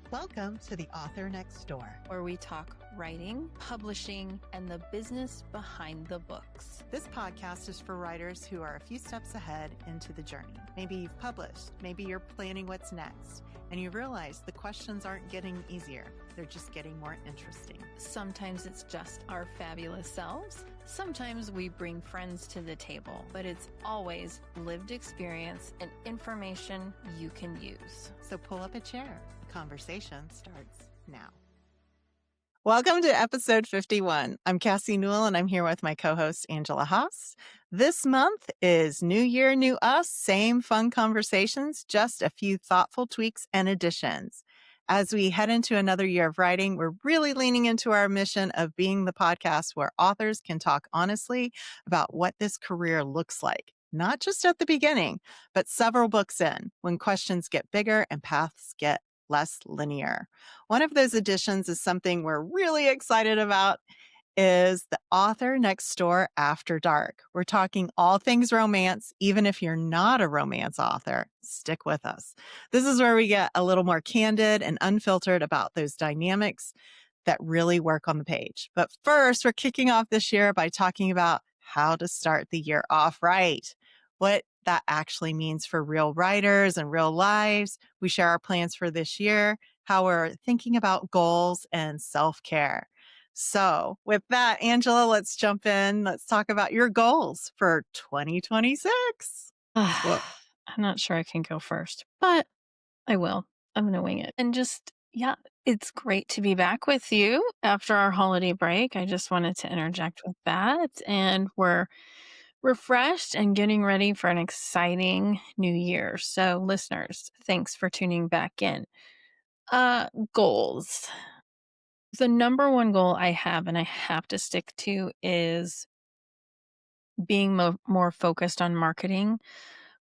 Welcome to The Author Next Door, where we talk writing, publishing, and the business behind the books. This podcast is for writers who are a few steps ahead into the journey. Maybe you've published, maybe you're planning what's next, and you realize the questions aren't getting easier. They're just getting more interesting. Sometimes it's just our fabulous selves. Sometimes we bring friends to the table, but it's always lived experience and information you can use. So pull up a chair. The conversation starts now. Welcome to episode 51. I'm Cassie Newell, and I'm here with my co-host, Angela Haas. This month is New Year, New Us, same fun conversations, just a few thoughtful tweaks and additions. As we head into another year of writing, we're really leaning into our mission of being the podcast where authors can talk honestly about what this career looks like, not just at the beginning, but several books in, when questions get bigger and paths get less linear. One of those additions is something we're really excited about is the Author Next Door After Dark. We're talking all things romance, even if you're not a romance author. Stick with us. This is where we get a little more candid and unfiltered about those dynamics that really work on the page. But first, we're kicking off this year by talking about how to start the year off right. What that actually means for real writers and real lives. We share our plans for this year, how we're thinking about goals and self-care. So with that, Angela, let's jump in. Let's talk about your goals for 2026. I'm not sure I can go first, but I will. I'm going to wing it. And just, it's great to be back with you after our holiday break. I just wanted to interject with that. And we're refreshed and getting ready for an exciting new year. So listeners, thanks for tuning back in. Goals. The number one goal I have and I have to stick to is being more focused on marketing.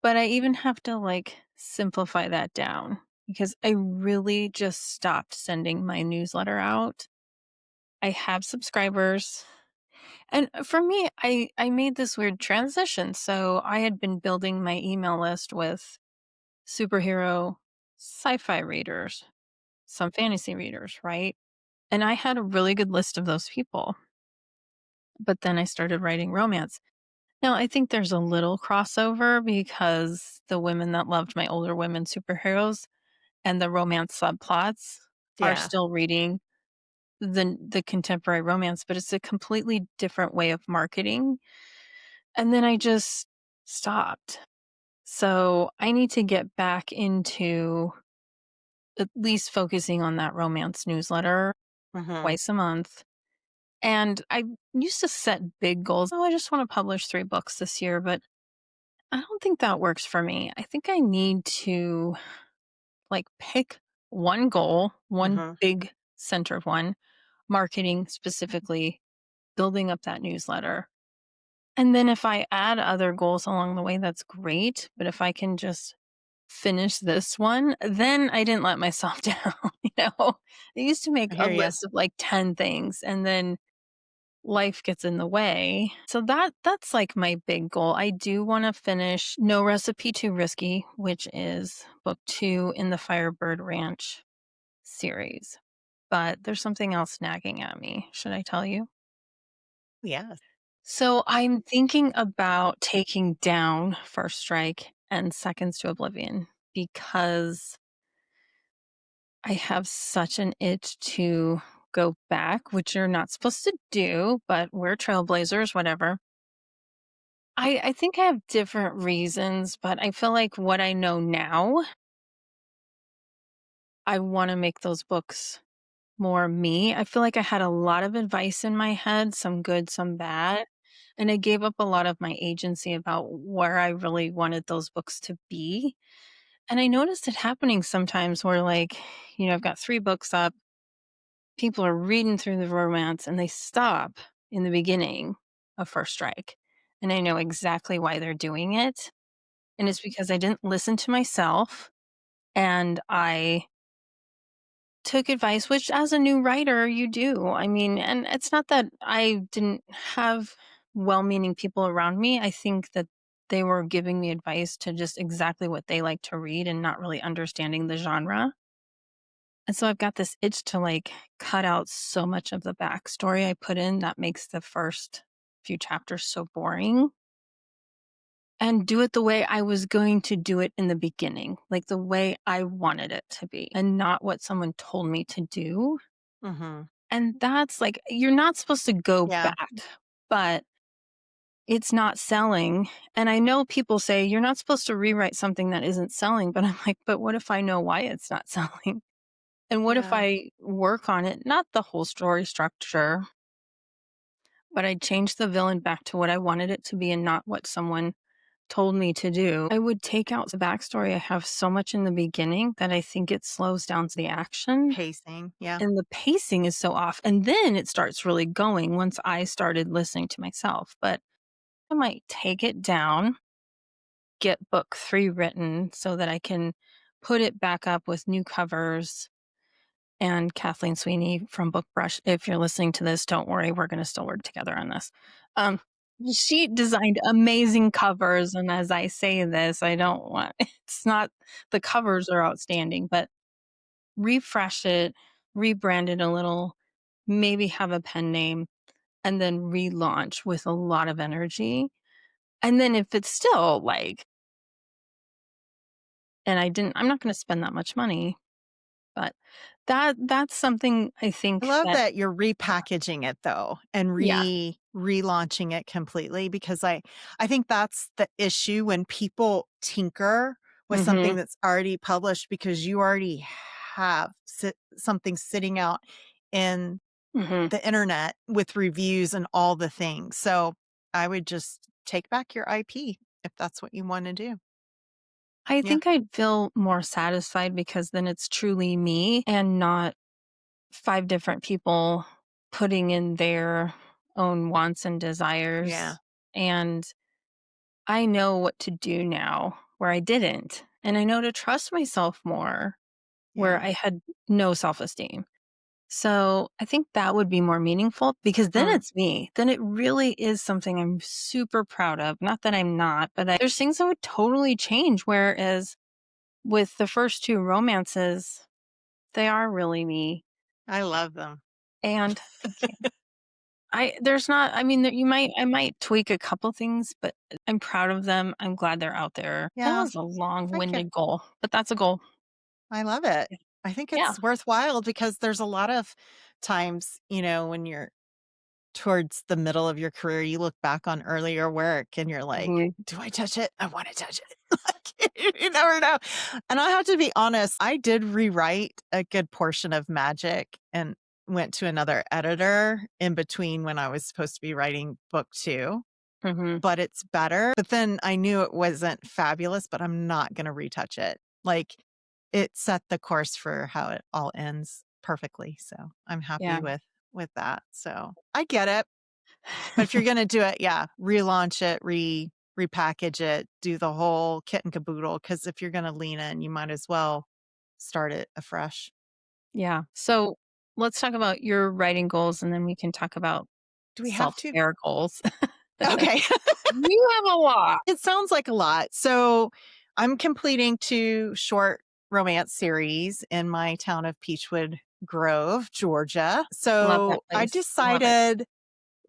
But I even have to simplify that down because I really just stopped sending my newsletter out. I have subscribers. And for me, I made this weird transition. So I had been building my email list with superhero sci-fi readers, some fantasy readers, right? And I had a really good list of those people. But then I started writing romance. Now, I think there's a little crossover because the women that loved my older women superheroes and the romance subplots are still reading the contemporary romance, but it's a completely different way of marketing. And then I just stopped. So I need to get back into at least focusing on that romance newsletter twice a month. And I used to set big goals. Oh, I just want to publish 3 books this year, but I don't think that works for me. I think I need to pick one goal, one big centered one, marketing specifically, building up that newsletter. And then if I add other goals along the way, that's great. But if I can just finish this one, then I didn't let myself down. I used to make a list of 10 things and then life gets in the way. So that's my big goal. I do want to finish No Recipe Too Risky, which is book 2 in the Firebird Ranch series. But there's something else nagging at me. Should I tell you? Yes. So I'm thinking about taking down First Strike and Seconds to Oblivion because I have such an itch to go back, which you're not supposed to do, but we're trailblazers, whatever. I think I have different reasons, but I feel like what I know now, I want to make those books more me. I feel like I had a lot of advice in my head, some good, some bad. And I gave up a lot of my agency about where I really wanted those books to be. And I noticed it happening sometimes where I've got 3 books up. People are reading through the romance and they stop in the beginning of First Strike. And I know exactly why they're doing it. And it's because I didn't listen to myself and I took advice, which as a new writer, you do. I mean, and it's not that I didn't have well-meaning people around me. I think that they were giving me advice to just exactly what they like to read and not really understanding the genre. And so I've got this itch to like cut out so much of the backstory I put in that makes the first few chapters so boring and do it the way I was going to do it in the beginning, like the way I wanted it to be and not what someone told me to do. Mhm. And that's like, you're not supposed to go Yeah. back, but it's not selling. And I know people say you're not supposed to rewrite something that isn't selling, but I'm like, but what if I know why it's not selling? And what if Yeah. I work on it, not the whole story structure, but I change the villain back to what I wanted it to be and not what someone told me to do? I would take out the backstory. I have so much in the beginning that I think it slows down the action Pacing. Yeah. and the pacing is so off. And then it starts really going once I started listening to myself. But I might take it down, get book 3 written so that I can put it back up with new covers. And Kathleen Sweeney from Book Brush, if you're listening to this, don't worry, we're going to still work together on this. Um, she designed amazing covers. And as I say this, I don't want, it's not, the covers are outstanding, but refresh it, rebrand it a little, maybe have a pen name, and then relaunch with a lot of energy. And then if it's still like, and I'm not going to spend that much money, but that's something I I think love that, that you're repackaging it though and yeah. relaunching it completely because I think that's the issue when people tinker with something Hmm. that's already published because you already have something sitting out in Hmm. the internet with reviews and all the things. So I would just take back your IP if that's what you want to do. I Yeah. think I'd feel more satisfied because then it's truly me and not 5 different people putting in their own wants and Yeah. desires. And I know what to do now where I didn't. And I know to trust myself more where Yeah. I had no self esteem. So I think that would be more meaningful because then Mm, it's me. Then it really is something I'm super proud of. Not that I'm not, but there's things that would totally change. Whereas with the first 2 romances, they are really me. I love them. And thank you. There's not, I mean, I might tweak a couple things, but I'm proud of them. I'm glad they're out there. That Yeah. was a Thank you. long-winded goal, but that's a goal. I love it. Yeah. I think Yeah. it's worthwhile because there's a lot of times, when you're towards the middle of your career, you look back on earlier work and you're like, Mhm. do I touch it? I want to touch it. Like, you never know. And I have to be honest, I did rewrite a good portion of Magic and went to another editor in between when I was supposed to be writing book 2, Mhm. but it's better. But then I knew it wasn't fabulous, but I'm not going to retouch it. Like it set the course for how it all ends perfectly. So I'm happy Yeah. with that. So I get it. But if you're gonna do it, yeah, relaunch it, repackage it, do the whole kit and caboodle. Because if you're gonna lean in, you might as well start it afresh. Yeah. So, let's talk about your writing goals, and then we can talk about Do we have to? self-care goals. Okay. You have a lot. It sounds like a lot. So I'm completing 2 short romance series in my town of Peachwood Grove, Georgia. Love that So I place. Love it. decided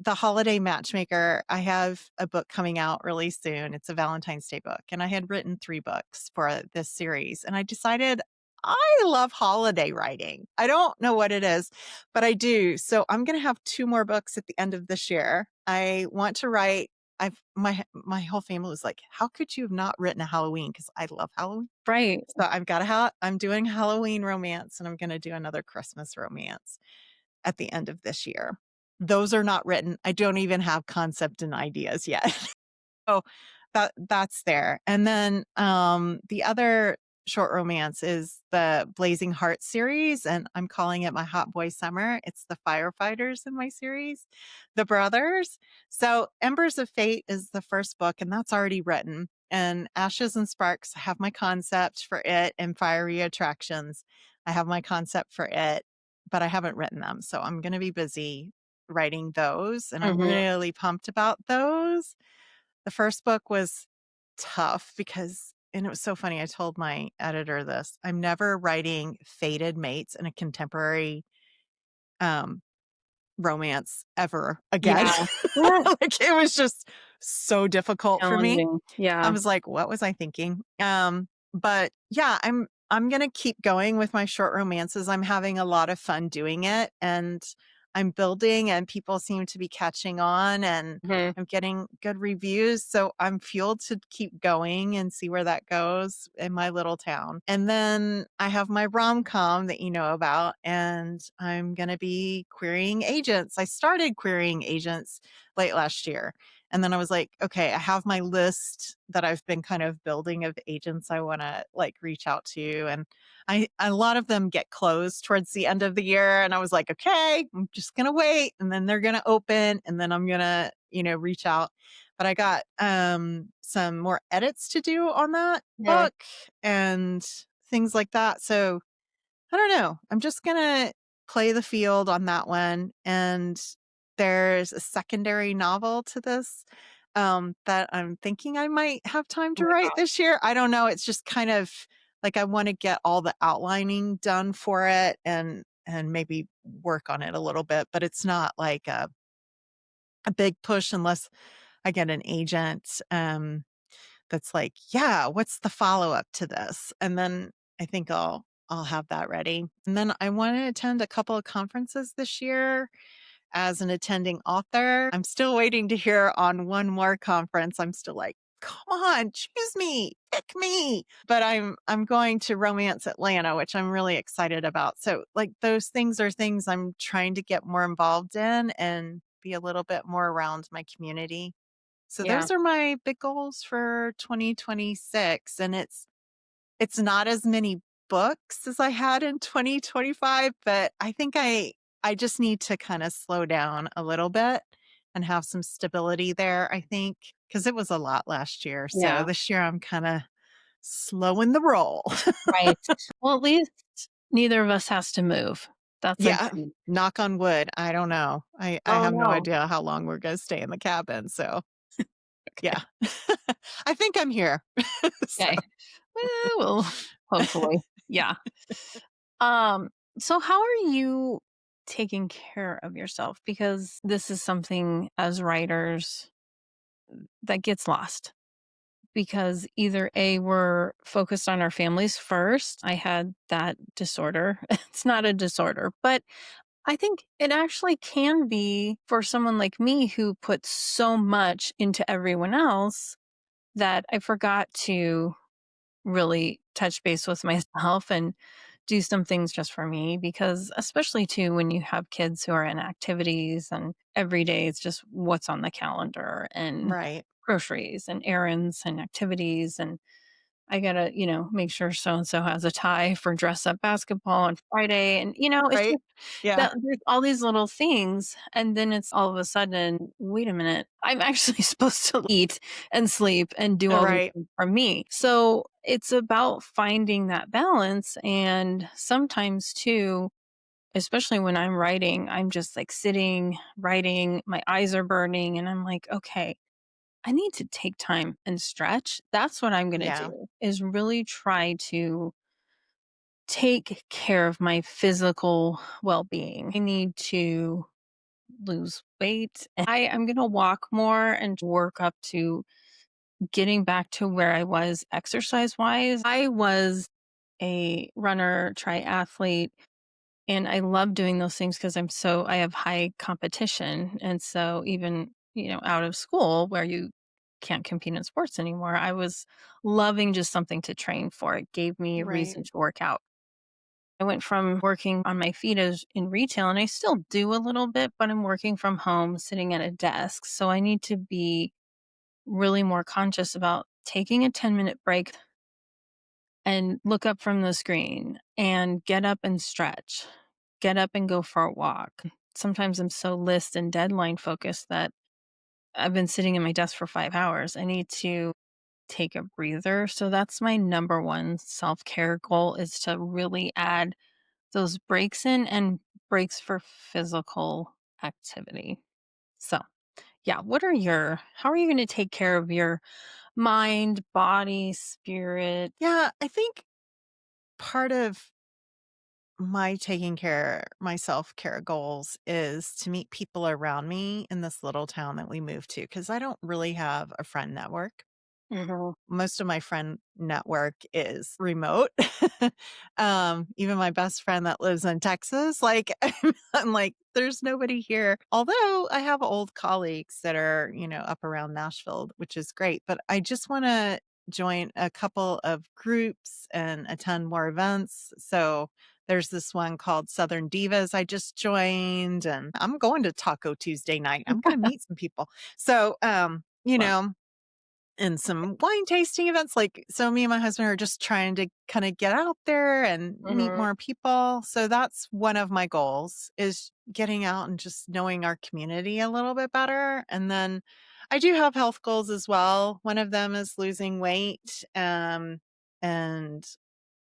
the Holiday Matchmaker, I have a book coming out really soon. It's a Valentine's Day book, and I had written 3 books for this series, and I decided I love holiday writing. I don't know what it is, but I do. So I'm gonna have 2 more books at the end of this year. I want to write my whole family was like, "How could you have not written a Halloween?" Because I love Halloween. Right. So I've got I'm doing Halloween romance, and I'm gonna do another Christmas romance at the end of this year. Those are not written. I don't even have concept and ideas yet. So that's there. And then the other short romance is the Blazing Heart series, and I'm calling it my Hot Boy Summer. It's the firefighters in my series, the brothers. So Embers of Fate is the first book, and that's already written. And Ashes and Sparks, I have my concept for it, and Fiery Attractions, I have my concept for it, but I haven't written them. So I'm going to be busy writing those, and I'm Mhm. really pumped about those. The first book was tough because and it was so funny. I told my editor this. I'm never writing fated mates in a contemporary um romance ever again. Yeah. Yeah. Like, it was just so difficult for me. Challenging. I Yeah. was like, "What was I thinking?" But yeah, I'm gonna keep going with my short romances. I'm having a lot of fun doing it, and I'm building, and people seem to be catching on, and Mhm. I'm getting good reviews, so I'm fueled to keep going and see where that goes in my little town. And then I have my rom-com that you know about, and I'm gonna be querying agents. I started querying agents late last year. And then I was like, okay, I have my list that I've been kind of building of agents I want to like reach out to. And a lot of them get closed towards the end of the year. And I was like, okay, I'm just going to wait. And then they're going to open and then I'm going to, reach out. But I got some more edits to do on that Mhm. book and things like that. So I don't know. I'm just gonna play the field on that one. And there's a secondary novel to this that I'm thinking I might have time Oh to my write gosh. this year. I don't know. It's just kind of like I want to get all the outlining done for it and maybe work on it a little bit, but it's not like a big push unless I get an agent. That's like, yeah, what's the follow-up to this? And then I think I'll have that ready. And then I want to attend a couple of conferences this year as an attending author. I'm still waiting to hear on one more conference. I'm still like, come on, choose me, pick me. But I'm going to Romance Atlanta, which I'm really excited about. So like those things are things I'm trying to get more involved in and be a little bit more around my community. So Yeah. those are my big goals for 2026, and it's not as many books as I had in 2025, but I think I just need to kind of slow down a little bit and have some stability there, I think, because it was a lot last year. So Yeah. this year I'm kind of slowing the roll. Right. Well, at least neither of us has to move. That's a Yeah. good. Knock on wood. I don't know. I Oh, have no no. idea how long we're going to stay in the cabin. So Okay. yeah, I think I'm here. So. Okay. Well, hopefully. Yeah. Um, so how are you taking care of yourself? Because this is something as writers that gets lost. Because either A, we're focused on our families first. I had that disorder. It's not a disorder, but I think it actually can be for someone like me who puts so much into everyone else that I forgot to really touch base with myself and do some things just for me. Because especially too when you have kids who are in activities and every day it's just what's on the calendar and Right. groceries and errands and activities, and I gotta, make sure so and so has a tie for dress up basketball on Friday. And, it's Right. just Yeah. that there's all these little things. And then it's all of a sudden, wait a minute, I'm actually supposed to eat and sleep and do all these Right. things for me. So it's about finding that balance. And sometimes, too, especially when I'm writing, I'm just like sitting, writing, my eyes are burning, and I'm like, okay, I need to take time and stretch. That's what I'm gonna Yeah. do, is really try to take care of my physical well-being. I need to lose weight. And I am gonna walk more and work up to getting back to where I was exercise-wise. I was a runner, triathlete, and I love doing those things because I have high competition. And so even, out of school where you can't compete in sports anymore, I was loving just something to train for. It gave me a Right. reason to work out. I went from working on my feet as in retail, and I still do a little bit, but I'm working from home, sitting at a desk. So I need to be really more conscious about taking a 10-minute break and look up from the screen and get up and stretch, get up and go for a walk. Sometimes I'm so list and deadline focused that I've been sitting in my desk for 5 hours. I need to take a breather. So that's my number one self care goal, is to really add those breaks in, and breaks for physical activity. So, yeah, how are you going to take care of your mind, body, spirit? Yeah, I think part of my taking care, my self-care goals is to meet people around me in this little town that we moved to because I don't really have a friend network. Mhm. Most of my friend network is remote. Even my best friend that lives in Texas, like I'm like, there's nobody here. Although I have old colleagues that are, up around Nashville, which is great. But I just want to join a couple of groups and attend more events. So there's this one called Southern Divas I just joined, and I'm going to Taco Tuesday night. I'm going to meet some people. So, Fun. and some wine tasting events. Like, so me and my husband are just trying to kind of get out there and meet Mhm. more people. So that's one of my goals is getting out and just knowing our community a little bit better. And then I do have health goals as well. One of them is losing weight, and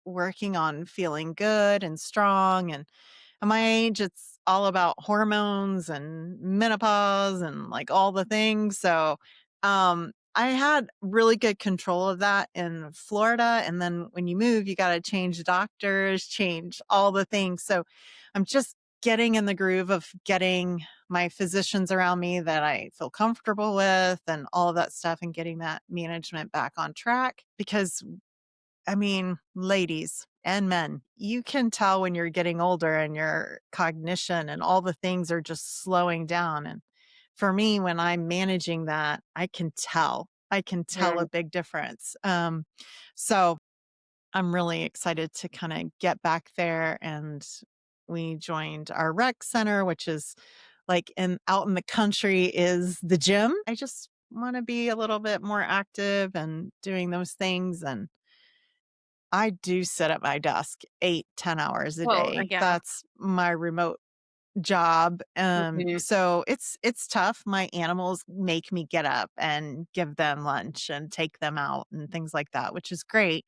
working on feeling good and strong. And at my age, it's all about hormones and menopause and like all the things. So, I had really good control of that in Florida. And then when you move, you got to change doctors, change all the things. So I'm just getting in the groove of getting my physicians around me that I feel comfortable with and all of that stuff and getting that management back on track because I mean, ladies and men, you can tell when you're getting older and your cognition and all the things are just slowing down. And for me, when I'm managing that, I can tell. I can tell a Mhm. big difference. So I'm really excited to kind of get back there. And we joined our rec center, which is like out in the country is the gym. I just want to be a little bit more active and doing those things. And I do sit at my desk 8, 10 hours a Well, day. yeah. That's my remote job. Mhm. So it's tough. My animals make me get up and give them lunch and take them out and things like that, which is great.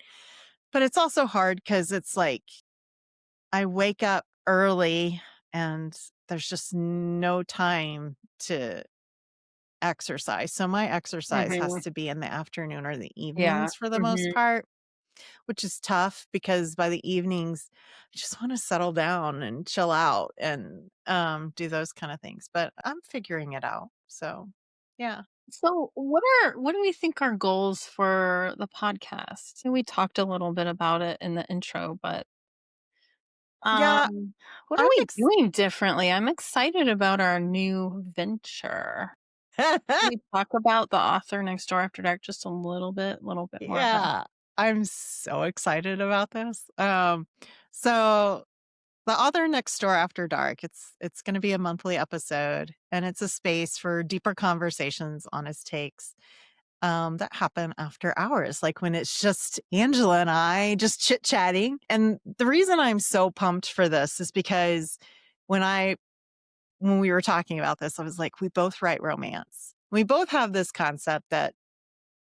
But it's also hard because it's like I wake up early and there's just no time to exercise. So my exercise has Mhm. to be in the afternoon or the Yeah. evenings for the most Mhm. part. Which is tough because by the evenings, I just wanna settle down and chill out and, do those kinda things, but I'm figuring it out, so, yeah. So, what do we think our goals for the podcast? And we talked a little bit about it in the intro, but Yeah, what are I'm we doing differently? I'm excited about our new venture. Can we talk about the author next door after dark just a little bit more about Yeah, I'm so excited about this. So the Author Next Door After Dark, it's gonna be a monthly episode, and it's a space for deeper conversations, honest takes, that happen after hours, like when it's just Angela and I just chit chatting. And the reason I'm so pumped for this is because when when we were talking about this, I was like, we both write romance. We both have this concept that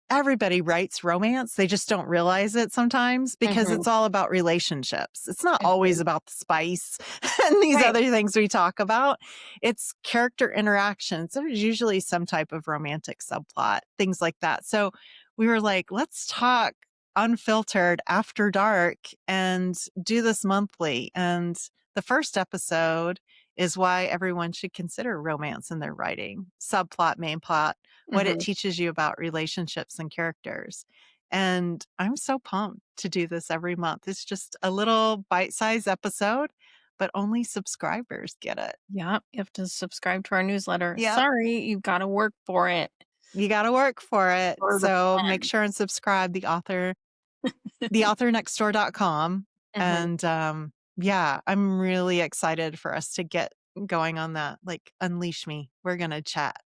everybody writes romance. They just don't realize it sometimes it? because Mhm. it's all about relationships. It's not always Mhm. about the spice and these Right. other things we talk about. It's character interactions. There's usually some type of romantic subplot, things like that. So we were like, let's talk unfiltered after dark and do this monthly. And the first episode is why everyone should consider romance in their writing, subplot, main plot, what it Mhm. teaches you about relationships and characters. And I'm so pumped to do this every month. It's just a little bite-sized episode, but only subscribers get it. Yep, you have to subscribe to our newsletter. Yep. Sorry, you've gotta work for it, You got to work for it. for the So make pen. sure and subscribe theauthornextdoor.com. Mhm. And yeah, I'm really excited for us to get going on that. Like unleash me. We're going to chat.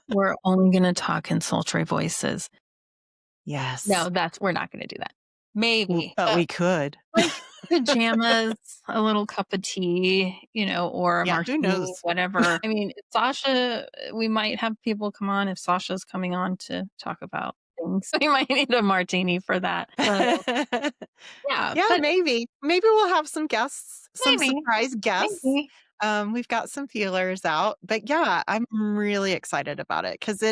We're only gonna talk in sultry voices. Yes. No, we're not gonna do that. Maybe, But but, we could. like, pajamas, a little cup of tea, or a Yeah, who martini, knows? whatever. I mean, Sasha we might have people come on if Sasha's coming on to talk about things. We might need a martini for that, but, yeah, Yeah, but maybe. Maybe we'll have some guests, some maybe, surprise guests. maybe. We've got some feelers out, but yeah, I'm really excited about it because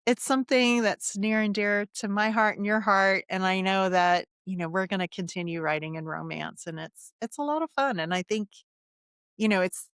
it's something that's near and dear to my heart and your heart, and I know that, we're gonna continue writing in romance, and it's a lot of fun, and I think, it's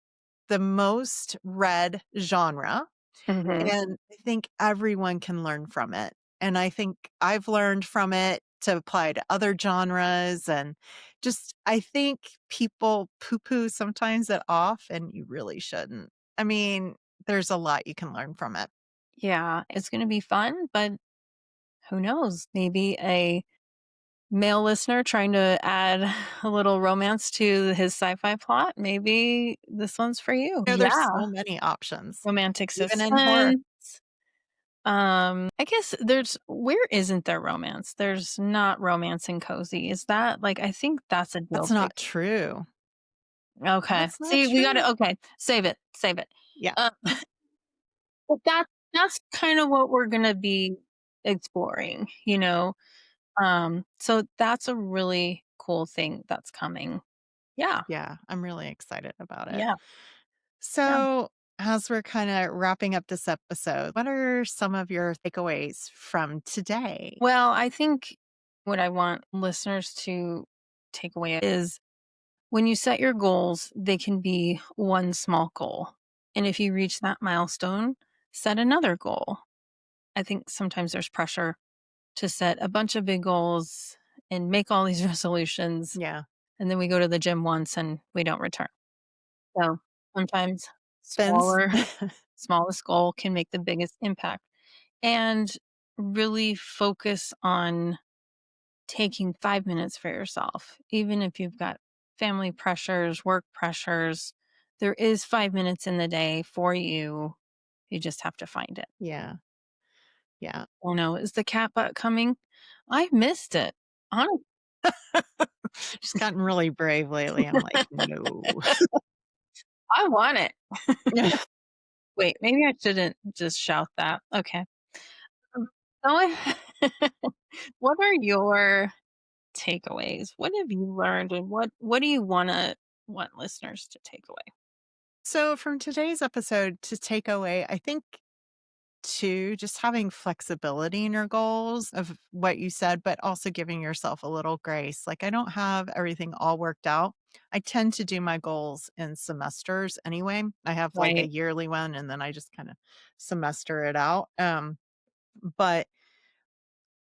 the most read genre, Mhm. and I think everyone can learn from it, and I think I've learned from it to apply to other genres, and just I think people poo-poo sometimes it off, and you really shouldn't. I mean, there's a lot you can learn from it. Yeah, it's gonna be fun, but who knows? Maybe a male listener trying to add a little romance to his sci-fi plot, maybe this one's for you. There's Yeah, so many options, romantic even in horror. suspense. I guess where isn't there romance? There's not romance and cozy. Is that like I think that's a deal That's not breaker. true. Okay. That's not See, we got true. to okay, save it. Save it. Yeah. Uh, but that's kind of what we're going to be exploring, you know. So that's a really cool thing that's coming. Yeah. Yeah, I'm really excited about it. Yeah. Yeah. So, as we're kinda wrapping up this episode, what are some of your takeaways from today? Well, I think what I want listeners to take away is when you set your goals, they can be one small goal. And if you reach that milestone, set another goal. I think sometimes there's pressure to set a bunch of big goals and make all these resolutions. Yeah. And then we go to the gym once and we don't return. So sometimes Spins. smaller, smallest goal can make the biggest impact and really focus on taking 5 minutes for yourself, even if you've got family pressures, work pressures, there is 5 minutes in the day for you. You just have to find it. Yeah, yeah. Oh no, is the cat butt coming? I missed it. Honestly, She's gotten really brave lately. I'm like, "No." I want it. Yeah. Wait, maybe I shouldn't just shout that. Okay. Um, Go ahead. What are your takeaways? What have you learned and what do you want listeners to take away? So, from today's episode to take away, I think too, just having flexibility in your goals of what you said, but also giving yourself a little grace. Like, I don't have everything all worked out. I tend to do my goals in semesters anyway. I have like a Right. yearly one and then I just kind of semester it out. But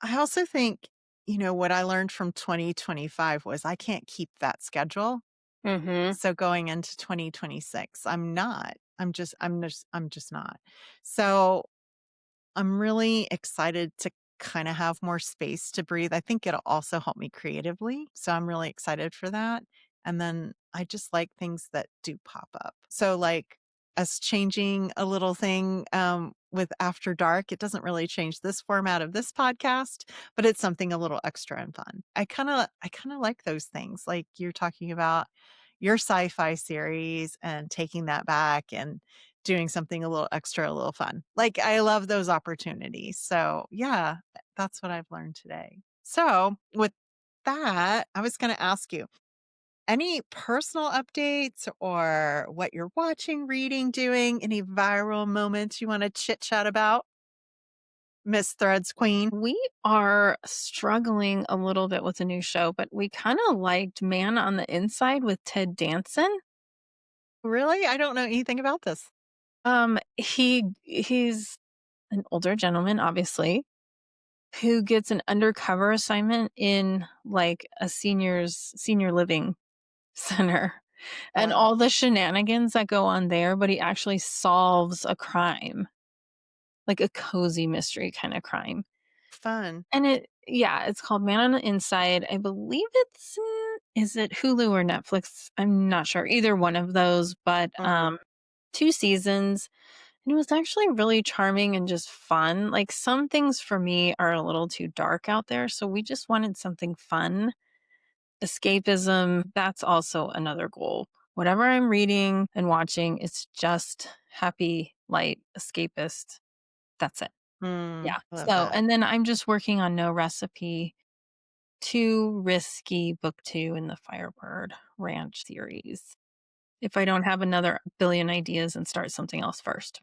I also think, what I learned from 2025 was I can't keep that schedule. Mhm. So going into 2026, I'm not. I'm just not. So I'm really excited to kinda have more space to breathe. I think it'll also help me creatively, so I'm really excited for that, and then I just like things that do pop up. So, like, us changing a little thing, with After Dark, it doesn't really change this format of this podcast, but it's something a little extra and fun. I kinda like those things, like you're talking about your sci-fi series and taking that back and doing something a little extra, a little fun. Like, I love those opportunities. So, yeah, that's what I've learned today. So, with that, I was gonna ask you, any personal updates or what you're watching, reading, doing, any viral moments you wanna chit chat about? Miss Threads Queen? We are struggling a little bit with a new show, but we kinda liked Man on the Inside with Ted Danson. Really? I don't know anything about this. He's an older gentleman, obviously, who gets an undercover assignment in, like, a senior living center, and Wow. all the shenanigans that go on there, but he actually solves a crime, like a cozy mystery kinda crime. Fun. And it's called Man on the Inside. I believe it's is it Hulu or Netflix? I'm not sure. Either one of those, but, Mhm. 2 seasons, and it was actually really charming and just fun. Like, some things for me are a little too dark out there, so we just wanted something fun. Escapism, that's also another goal. Whatever I'm reading and watching, it's just happy, light, escapist. That's it. Yeah. I love So, that. and then I'm just working on No Recipe, Too Risky, book 2 in the Firebird Ranch series. if I don't have another billion ideas and start something else first.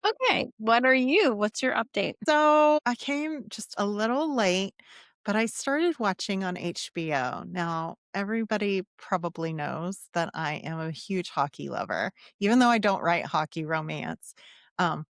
Okay, what are you? What's your update? So I came just a little late, but I started watching on HBO. Now, everybody probably knows that I am a huge hockey lover, even though I don't write hockey romance.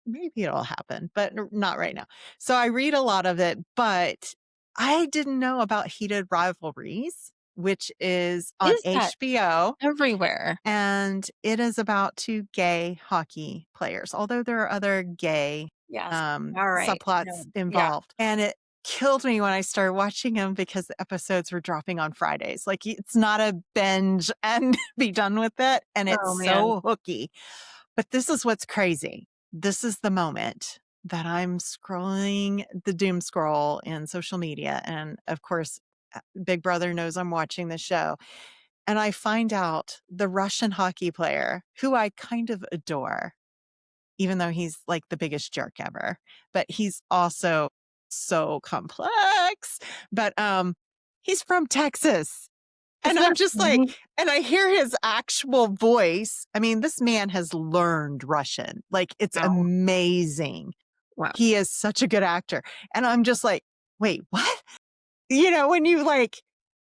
Maybe it'll happen, but not right now. So I read a lot of it, but I didn't know about Heated Rivalries, which is on Is that HBO. everywhere? And it is about two gay hockey players, although there are other gay Yes. All right. subplots No. Yeah. involved. And it killed me when I started watching them because the episodes were dropping on Fridays. Like it's not a binge and be done with it. And it's Oh man. so hooky. But this is what's crazy. This is the moment that I'm scrolling the doom scroll in social media. And of course, Big Brother knows I'm watching the show. And I find out the Russian hockey player who I kind of adore, even though he's like the biggest jerk ever, but he's also so complex. But he's from Texas. And Isn't I'm that just like, funny? and I hear his actual voice. I mean, this man has learned Russian. Like, it's Wow. amazing. Wow. He is such a good actor. And I'm just like, wait, what? When you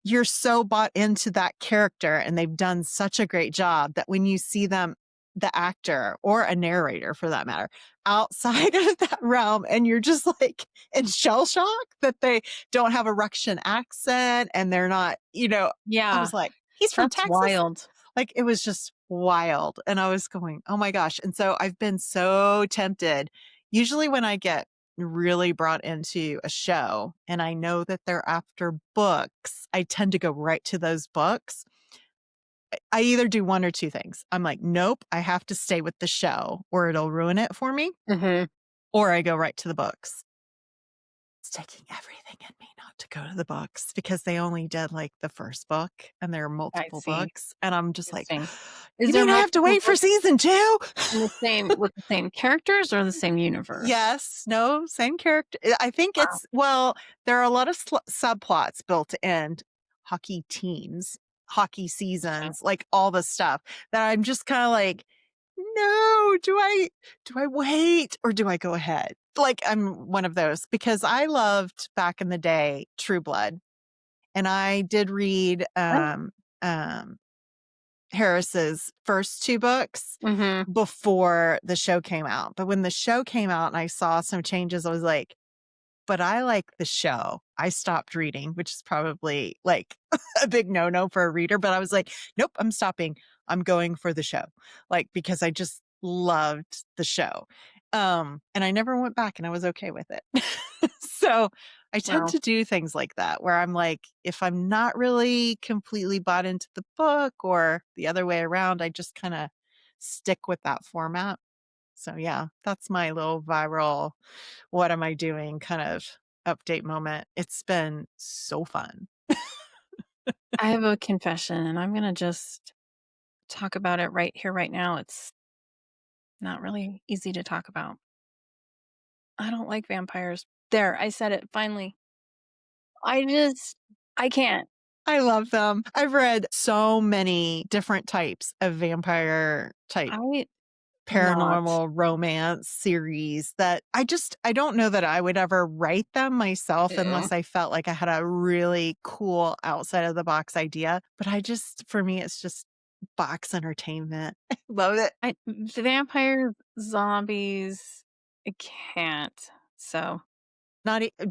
you're so bought into that character and they've done such a great job that when you see them, the actor or a narrator for that matter, outside of that realm, and you're just like in shell shock that they don't have a Russian accent and they're not, I Yeah. was like, he's from That's Texas. wild. Like it was just wild. And I was going, oh my gosh. And so I've been so tempted. Usually when I get really brought into a show and I know that they're after books, I tend to go right to those books. I either do one or two things. I'm like, nope, I have to stay with the show or it'll ruin it for me, Hmm. or I go right to the books. It's taking everything in me not to go to the books because they only did like the first book and there are I multiple see. books. And I'm just like, Interesting. Is you there mean I have to multiple wait for books season two? in the same with the same characters or the same universe? Yes, no, same character. I think Wow. there are a lot of subplots built in hockey teams, hockey Okay. seasons, like all the stuff that I'm just kind of like, no, do I wait or do I go ahead? Like I'm one of those because I loved back in the day True Blood, and I did read um Harris's first two books Mm-hmm. before the show came out. But when the show came out and I saw some changes, I was like, but I like the show. I stopped reading, which is probably like a big no-no for a reader, but I was like, nope, I'm stopping. I'm going for the show. Like because I just loved the show. And I never went back and I was okay with it. So I tend Wow. to do things like that where I'm like, if I'm not really completely bought into the book or the other way around, I just kind of stick with that format. So yeah, that's my little viral, what am I doing kind of update moment. It's been so fun. I have a confession and I'm going to just talk about it right here, right now. It's not really easy to talk about. I don't like vampires. There, I said it finally. I just, I can't. I love them. I've read so many different types of vampire type I not. paranormal romance series that I don't know that I would ever write them myself Ew. unless I felt like I had a really cool outside of the box idea. But for me, it's just box entertainment. I love it. Vampires, zombies, I can't. So,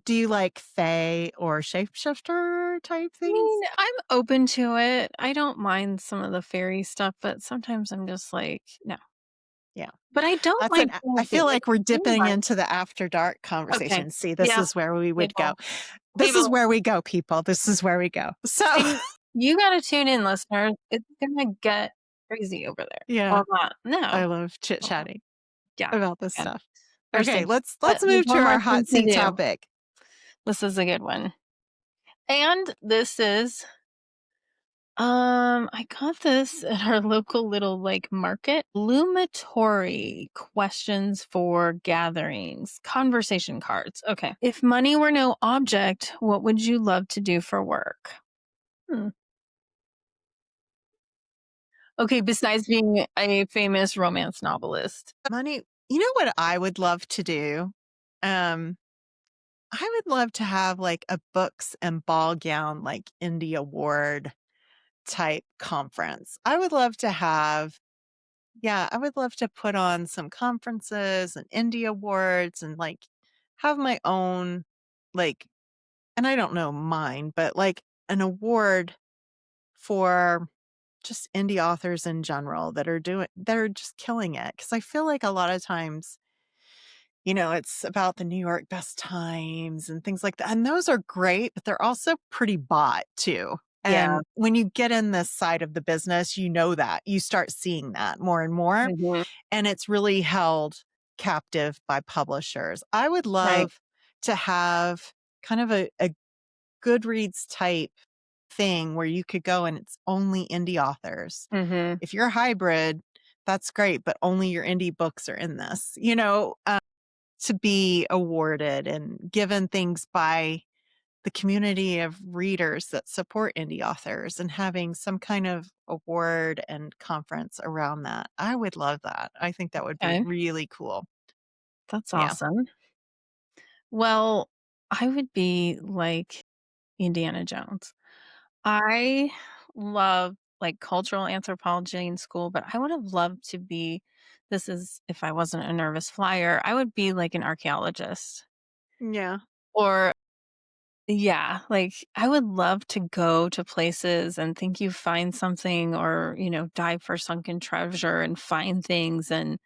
Do you like fae or shapeshifter type I mean, things? I'm open to it. I don't mind some of the fairy stuff, but sometimes I'm just like, no. Yeah. But I don't That's like I feel dancing. like we're I don't dipping mind. into the after dark Okay. conversation. See, this Yeah. is where we would go. People. People. People. This is where we go. So, See, you got to tune in, listeners. It's gonna get crazy over there. yeah, Well, not no. I love Uh, chit-chatting yeah. about this Okay. stuff. Okay, Understood. let's There's move to one more our thing hot to seat do. topic. This is a good one. And this is I got this at our local little like market. Lumatory questions for gatherings, conversation cards. Okay. If money were no object, what would you love to do for work? Hmm. Okay, besides being a famous romance novelist. Money, you know what I would love to do? Um, I would love to have like a books and ball gown, like indie award type conference. I would love to have, yeah, I would love to put on some conferences and indie awards and like have my own, like, and I don't know mine, but like an award for just indie authors in general that are just killing it. Cause I feel like a lot of times, it's about the New York Best Times and things like that. And those are great, but they're also pretty bought too. Yeah. And when you get in this side of the business, that you start seeing that more and more. Mhm. And it's really held captive by publishers. I would Right. love to have kind of a Goodreads type thing where you could go and it's only indie authors. Mhm. If you're a hybrid, that's great, but only your indie books are in this, to be awarded and given things by the community of readers that support indie authors and having some kind of award and conference around that. I would love that. I think that would be Okay. really cool. That's Yeah. awesome. Well, I would be like Indiana Jones. I love like cultural anthropology in school, but I would have loved to be this is if I wasn't a nervous flyer, I would be like an archaeologist. Yeah. Or yeah, like I would love to go to places and think you find something or, dive for sunken treasure and find things and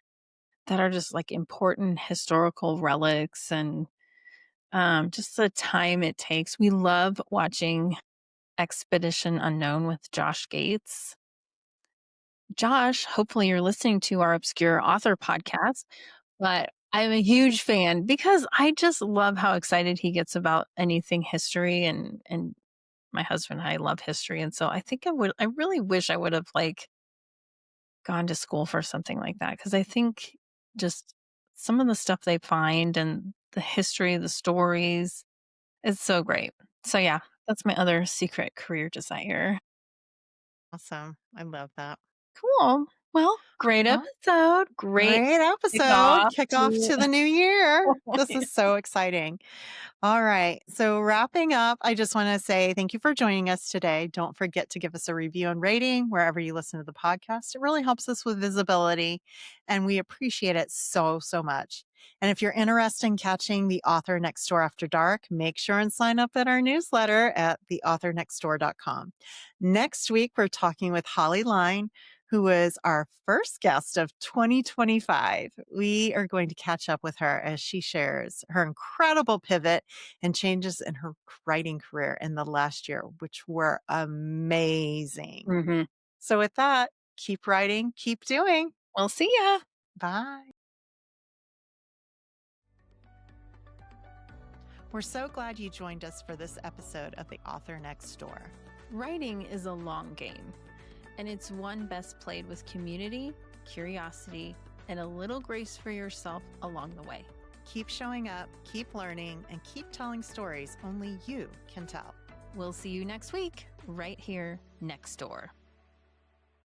that are just like important historical relics and just the time it takes. We love watching Expedition Unknown with Josh Gates. Josh, hopefully you're listening to our Obscure Author podcast, but I'm a huge fan because I just love how excited he gets about anything history and my husband and I love history. And so I really wish I would have like gone to school for something like that because I think just some of the stuff they find and the history, the stories, it's so great. So yeah, that's my other secret career desire. Awesome. I love that. Cool. Well, great Well, episode. Great great episode. kickoff Kick off to to the new year. This is so exciting. All right. So, wrapping up, I just want to say thank you for joining us today. Don't forget to give us a review and rating wherever you listen to the podcast. It really helps us with visibility, and we appreciate it so, so much. And if you're interested in catching The Author Next Door After Dark, make sure and sign up at our newsletter at theauthornextdoor.com. Next week, we're talking with Holly Line, who was our first guest of 2025. We are going to catch up with her as she shares her incredible pivot and changes in her writing career in the last year, which were amazing. hmm So, with that, keep writing, keep doing. We'll see ya. Bye. We're so glad you joined us for this episode of The Author Next Door. Writing is a long game, and it's one best played with community, curiosity, and a little grace for yourself along the way. Keep showing up, keep learning, and keep telling stories only you can tell. We'll see you next week, right here next door.